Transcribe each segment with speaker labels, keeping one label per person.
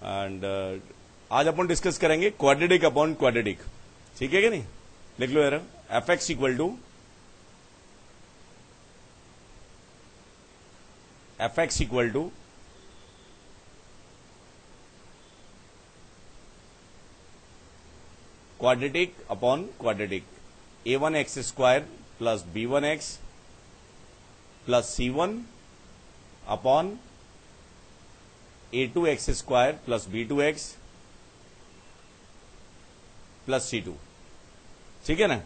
Speaker 1: And आज अपन discuss करेंगे क्वाड्रेटिक अपॉन क्वाड्रेटिक। ठीक है कि नहीं? लिख लो यार, f x equal to quadratic upon quadratic a1x square plus b1x plus c1 upon a2x square plus b2x plus c2। ठीक है ना?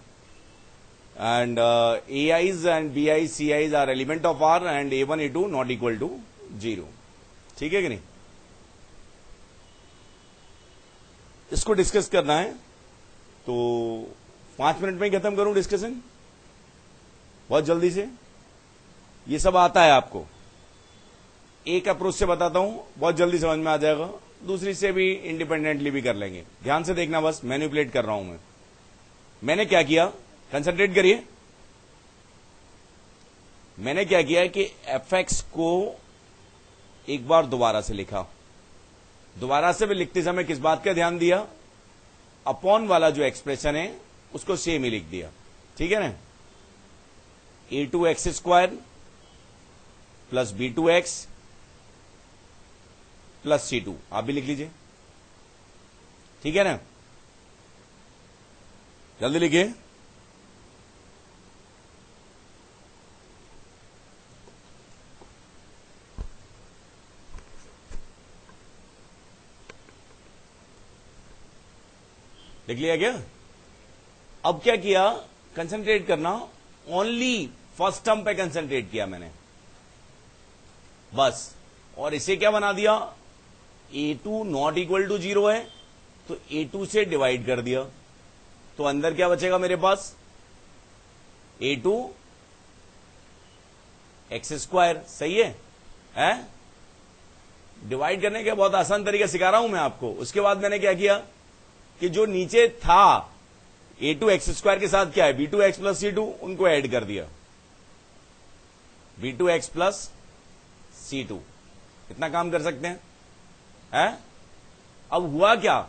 Speaker 1: And ai's and bi's ci's are element of R and a1 a2 not equal to 0। ठीक है कि नहीं? इसको discuss करना है तो 5 मिनट में ही खत्म करूं डिस्कशन, बहुत जल्दी से। ये सब आता है आपको, एक अप्रोच से बताता हूं, बहुत जल्दी समझ में आ जाएगा, दूसरी से भी इंडिपेंडेंटली भी कर लेंगे। ध्यान से देखना, बस मैनिपुलेट कर रहा हूं मैंने क्या किया, कंसंट्रेट करिए। मैंने क्या किया कि एफ एक्स को एक बार दोबारा से लिखा, दोबारा से भी लिखते समय किस बात का ध्यान दिया, अपॉन वाला जो एक्सप्रेशन है उसको सेम ही लिख दिया। ठीक है ना? a2x square plus b2x plus c2 आप भी लिख लीजिए। ठीक है ना? जल्दी लिखिए। लिख लिया क्या? अब क्या किया, कंसंट्रेट करना, ओनली फर्स्ट टर्म पे कंसंट्रेट किया मैंने बस, और इसे क्या बना दिया, a2 नॉट इक्वल टू 0 है तो a2 से डिवाइड कर दिया, तो अंदर क्या बचेगा मेरे पास, a2 x स्क्वायर। सही है? डिवाइड करने का बहुत आसान तरीका सिखा रहा हूं मैं आपको। उसके बाद मैंने क्या किया कि जो नीचे था a2 x स्क्वायर के साथ क्या है, b2x प्लस c2, उनको ऐड कर दिया, b2x प्लस c2। इतना काम कर सकते हैं? अब हुआ क्या,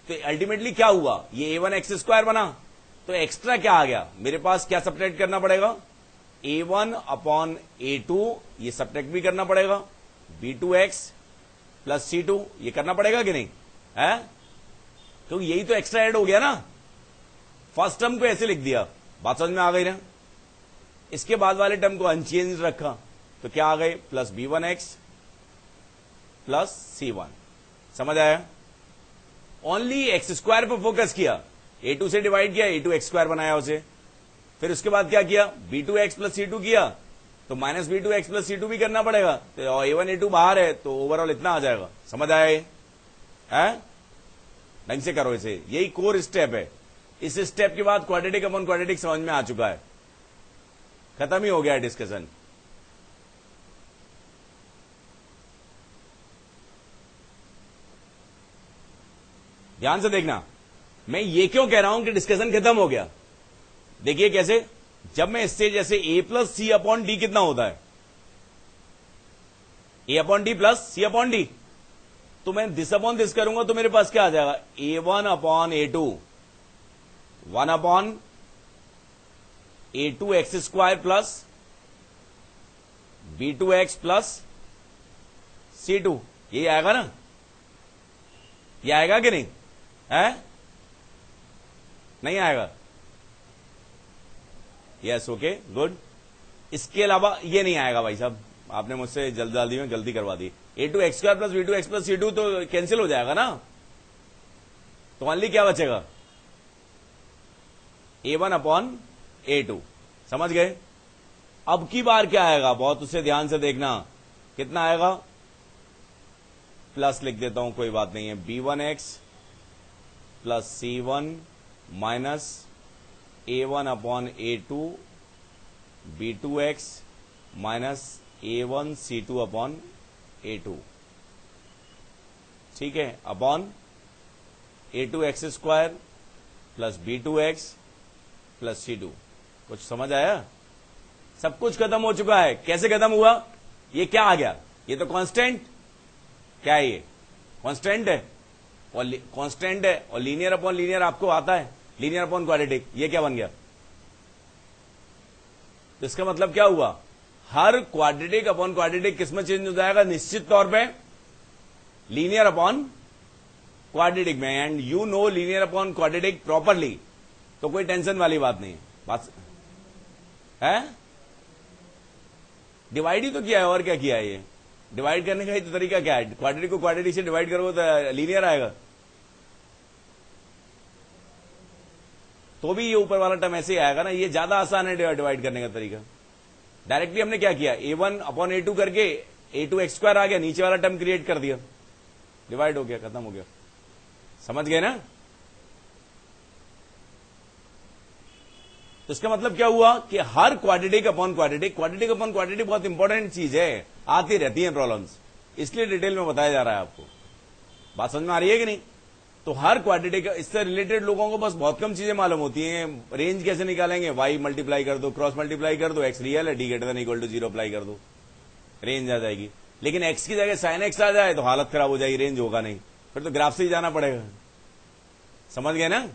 Speaker 1: तो अल्टीमेटली क्या हुआ, ये a1 x स्क्वायर बना, तो एक्स्ट्रा क्या आ गया मेरे पास, क्या सब्ट्रैक्ट करना पड़ेगा, a1 अपॉन a2, ये सब्ट्रैक्ट भी करना पड़ेगा, b2x प्लस c2 ये करना पड़ेगा कि नहीं है? क्योंकि यही तो एक्स्ट्रा ऐड हो गया ना। फर्स्ट टर्म को ऐसे लिख दिया, बात समझ में आ गई ना? इसके बाद वाले टर्म को अनचेंज रखा, तो क्या आ गए, प्लस b1x प्लस c1। समझ आया? ओनली एक्स स्क्वायर पर फोकस किया, a2 से डिवाइड किया, a2 x स्क्वायर बनाया उसे, फिर उसके बाद क्या किया, b2x प्लस c2 किया, तो माइनस b2x प्लस c2 भी करना पड़ेगा, तो a1 a2 बाहर है, तो ओवरऑल इतना आ जाएगा। समझ आया? ये ढंग से करो इसे, यही कोर स्टेप है। इस स्टेप के बाद क्वाड्रेटिक अपॉन क्वाड्रेटिक समझ में आ चुका है, खत्म ही हो गया है डिस्कशन। ध्यान से देखना, मैं ये क्यों कह रहा हूं कि डिस्कशन खत्म हो गया। देखिए कैसे, जब मैं इससे जैसे a plus C upon D कितना होता है, a upon D plus C upon D, तो मैं दिस अपॉन दिस करूंगा तो मेरे पास क्या आ जाएगा, a1 upon a2, 1 upon a2 x square plus b2x plus c2। ये आएगा ना? ये आएगा कि नहीं नहीं आएगा? Yes, okay, good. इसके अलावा ये नहीं आएगा भाई साहब, आपने मुझसे जल्दी में गलती करवा दी। a2 x square plus b2 x plus c2 तो कैंसिल हो जाएगा ना, तो ओनली क्या बचेगा, a1 अपॉन a2। समझ गए? अब की बार क्या आएगा, बहुत उसे ध्यान से देखना, कितना आएगा, प्लस लिख देता हूं, कोई बात नहीं है, b1x plus c1 minus a1 upon a2 b2x minus a1 c2 upon a2। ठीक है? Upon a2 x square plus b2x plus c2। कुछ समझ आया? सब कुछ खत्म हो चुका है। कैसे खत्म हुआ? ये क्या आ गया? ये तो कांस्टेंट, क्या है ये? कांस्टेंट है और कांस्टेंट है और लीनियर अपॉन लीनियर आपको आता है, लीनियर अपॉन क्वाड्रेटिक, ये क्या बन गया? तो इसका मतलब क्या हुआ? हर क्वाड्रेटिक अपॉन क्वाड्रेटिक किस में चेंज हो जाएगा? निश्चित तौर पे लीनियर अपॉन क्वाड्रेटिक में। And you know linear upon quadratic properly, तो कोई टेंशन वाली बात नहीं है। बात है, डिवाइड ही तो किया है, और क्या किया है? ये डिवाइड करने का ही तो तरीका क्या है? क्वाड्रेटिक को क्वाड्रेटिक से डिवाइड करोगे तो लीनियर आएगा, तो भी ये ऊपर वाला टर्म ऐसे ही आएगा ना। ये ज्यादा आसान है डिवाइड करने का तरीका। डायरेक्टली हमने क्या किया? a1 अपॉन a2 करके a2x² आ गया, नीचे वाला टर्म क्रिएट कर दिया, डिवाइड हो गया, खत्म हो गया। समझ गए ना? तो इसका मतलब क्या हुआ कि हर quadratic upon quadratic, quadratic upon quadratic बहुत इंपॉर्टेंट चीज है, आती रहती है प्रॉब्लम्स, इसलिए डिटेल में बताया जा रहा है आपको। बात समझ में आ रही है कि नहीं? तो हर क्वाड्रेटिक, इससे रिलेटेड लोगों को बस बहुत कम चीजें मालूम होती हैं। रेंज कैसे निकालेंगे? y मल्टीप्लाई कर दो, क्रॉस मल्टीप्लाई कर दो, x रियल है, d greater than equal to 0 apply कर दो, रेंज आ जाएगी। लेकिन x की जगह sin x आ जाए तो हालत खराब हो जाएगी, रेंज होगा नहीं, फिर तो ग्राफ से ही जाना पड़ेगा। समझ गए ना?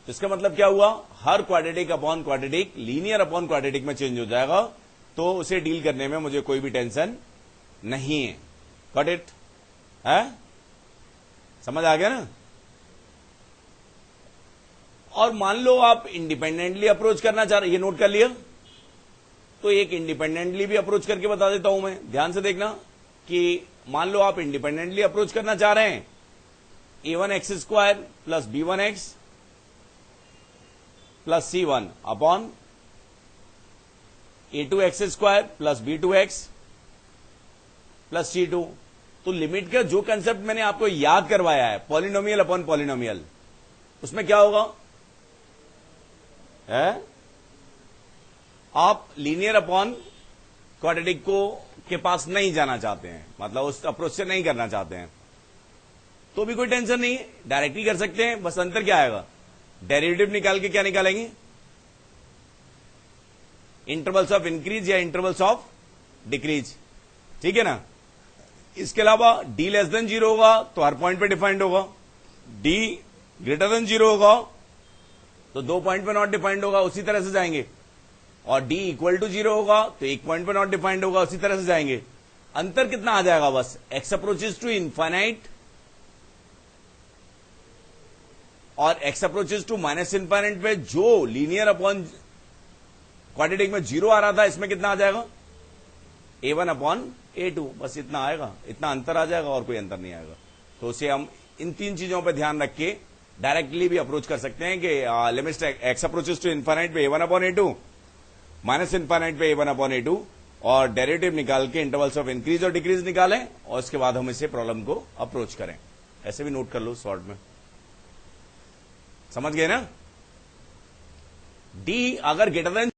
Speaker 1: तो इसका मतलब क्या हुआ? हर quadratic upon quadratic linear upon quadratic में चेंज हो जाएगा, तो उसे डील करने में मुझे कोई भी टेंशन नहीं है। Got it? है? समझ आ गया ना? और मान लो आप इंडिपेंडेंटली अप्रोच करना चाह रहे, ये नोट कर लिया, तो एक इंडिपेंडेंटली भी अप्रोच करके बता देता हूं मैं, ध्यान से देखना कि मान लो आप इंडिपेंडेंटली अप्रोच करना चाह रहे हैं, a1x² plus b1x plus c1 upon a2x² plus b2x plus c2। तो लिमिट का जो कंसेप्ट मैंने आपको याद करवाया है, पॉलिनोमियल अपॉन पॉलिनोमियल, उसमें क्या होगा? है? आप लीनियर अपॉन क्वाड्रेटिक को के पास नहीं जाना चाहते हैं, मतलब उस अप्रोच से नहीं करना चाहते हैं, तो भी कोई टेंशन नहीं है, डायरेक्टली कर सकते हैं। बस अंतर क्या आएगा? डेरिवेटिव निकाल के क्या निकालेंगे? इंटरवल्स ऑफ इंक्रीज या इंटरवल्स ऑफ डिक्रीज, ठीक है ना? इसके अलावा d लेस देन 0 होगा तो हर पॉइंट पे डिफाइंड होगा, d ग्रेटर देन 0 होगा तो 2 पॉइंट पे नॉट डिफाइंड होगा, उसी तरह से जाएंगे। और d इक्वल टू 0 होगा तो 1 पॉइंट पे नॉट डिफाइंड होगा, उसी तरह से जाएंगे। अंतर कितना आ जाएगा? बस x अप्रोचेज टू इनफाइनाइट और x approaches to minus infinite पे जो लीनियर अपॉन क्वाड्रेटिक में 0 आ रहा था, इसमें कितना आ जाएगा? a1 अपॉन a2, बस इतना आएगा, इतना अंतर आ जाएगा और कोई अंतर नहीं आएगा। तो उसे हम इन तीन चीजों पर ध्यान रख के डायरेक्टली भी अप्रोच कर सकते हैं कि limit x approaches to infinite पे a1 upon a2, minus infinite पे a1 अपॉन a2, और डेरिवेटिव निकाल के इंटरवल्स ऑफ इंक्रीज और डिक्रीज निकालें, और इसके बाद हम इसे प्रॉब्लम को अप्रोच करें। ऐसे भी नोट कर लो शॉर्ट में। समझ गए ना? d अगर ग्रेटर देन